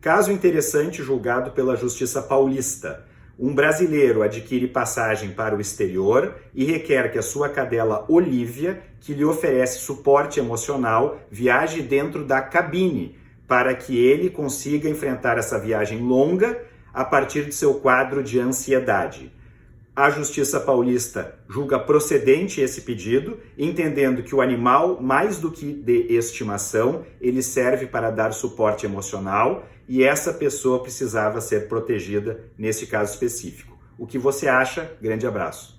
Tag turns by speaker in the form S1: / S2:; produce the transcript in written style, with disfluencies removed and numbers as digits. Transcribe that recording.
S1: Caso interessante julgado pela Justiça Paulista. Um brasileiro adquire passagem para o exterior e requer que a sua cadela Olívia, que lhe oferece suporte emocional, viaje dentro da cabine, para que ele consiga enfrentar essa viagem longa a partir de seu quadro de ansiedade. A Justiça Paulista julga procedente esse pedido, entendendo que o animal, mais do que de estimação, ele serve para dar suporte emocional e essa pessoa precisava ser protegida nesse caso específico. O que você acha? Grande abraço.